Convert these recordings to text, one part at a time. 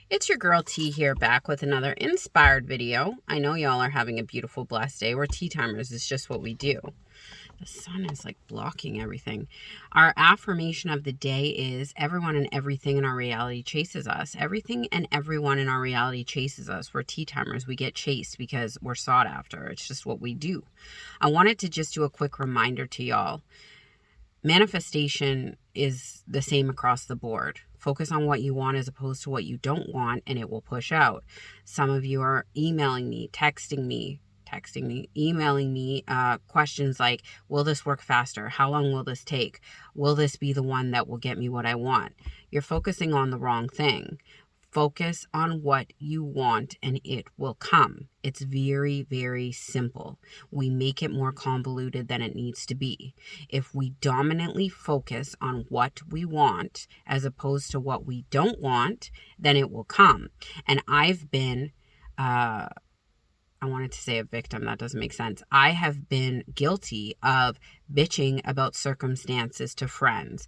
It's your girl T here, back with another inspired video. I know y'all are having a beautiful, blessed day. We're tea timers. It's just what we do. The sun is like blocking everything. Our affirmation of the day is everyone and everything in our reality chases us. Everything and everyone in our reality chases us. We're tea timers. We get chased because we're sought after. It's just what we do. I wanted to just do a quick reminder to y'all. Manifestation is the same across the board. Focus on what you want as opposed to what you don't want, and it will push out. Some of you are emailing me, emailing me questions like, will this work faster? How long will this take? Will this be the one that will get me what I want? You're focusing on the wrong thing. Focus on what you want and it will come. It's very, very simple. We make it more convoluted than it needs to be. If we dominantly focus on what we want as opposed to what we don't want, then it will come. And I've been, I wanted to say a victim. That doesn't make sense. I have been guilty of bitching about circumstances to friends,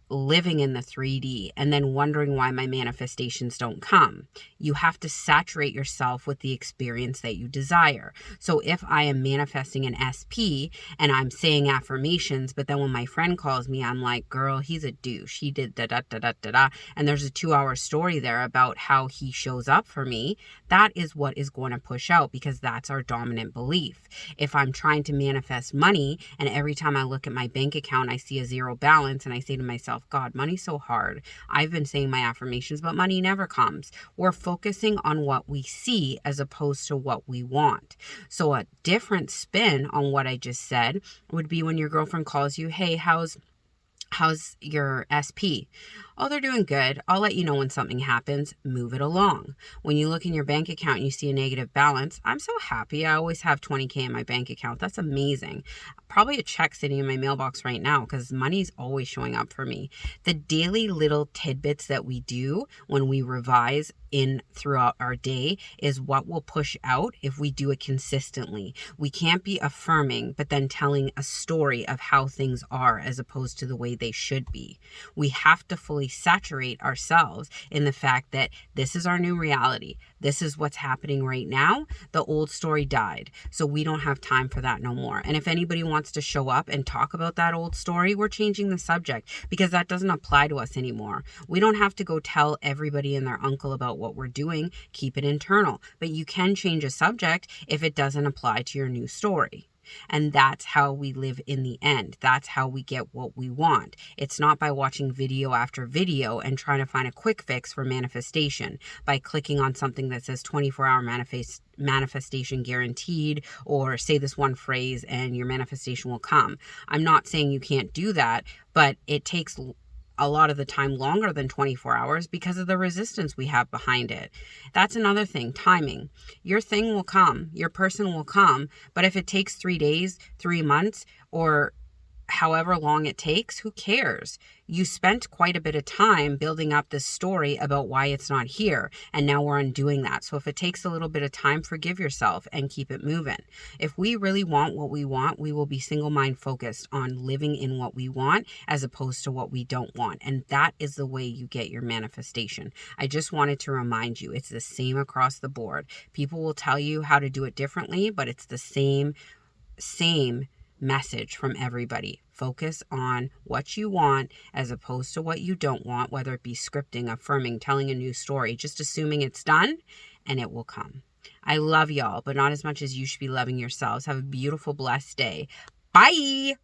living in the 3D, and then wondering why my manifestations don't come. You have to saturate yourself with the experience that you desire. So if I am manifesting an SP and I'm saying affirmations, but then when my friend calls me, I'm like, girl, he's a douche. He did da da da da da da. And there's a 2-hour story there about how he shows up for me. That is what is going to push out because that's our dominant belief. If I'm trying to manifest money and every time I look at my bank account, I see a zero balance and I say to myself, God, money's so hard. I've been saying my affirmations, but money never comes. We're focusing on what we see as opposed to what we want. So a different spin on what I just said would be when your girlfriend calls you, hey, how's your SP? Oh, they're doing good. I'll let you know when something happens. Move it along. When you look in your bank account and you see a negative balance, I'm so happy. I always have 20K in my bank account. That's amazing. Probably a check sitting in my mailbox right now because money's always showing up for me. The daily little tidbits that we do when we revise in throughout our day is what will push out if we do it consistently. We can't be affirming, but then telling a story of how things are as opposed to the way they should be. We have to fully saturate ourselves in the fact that this is our new reality. This is what's happening right now. The old story died. So we don't have time for that no more. And if anybody wants to show up and talk about that old story, we're changing the subject because that doesn't apply to us anymore. We don't have to go tell everybody and their uncle about what we're doing. Keep it internal. But you can change a subject if it doesn't apply to your new story. And that's how we live in the end. That's how we get what we want. It's not by watching video after video and trying to find a quick fix for manifestation by clicking on something that says 24-hour manifestation guaranteed, or say this one phrase and your manifestation will come. I'm not saying you can't do that, but it takes a lot of the time longer than 24 hours because of the resistance we have behind it. That's another thing, timing. Your thing will come, your person will come, but if it takes 3 days, 3 months, or however long it takes, who cares? You spent quite a bit of time building up this story about why it's not here, and now we're undoing that. So if it takes a little bit of time, forgive yourself and keep it moving. If we really want what we want, we will be single mind focused on living in what we want as opposed to what we don't want. And that is the way you get your manifestation. I just wanted to remind you, it's the same across the board. People will tell you how to do it differently, but it's the same message from everybody. Focus on what you want as opposed to what you don't want, whether it be scripting, affirming, telling a new story, just assuming it's done and it will come. I love y'all, but not as much as you should be loving yourselves. Have a beautiful, blessed day. Bye.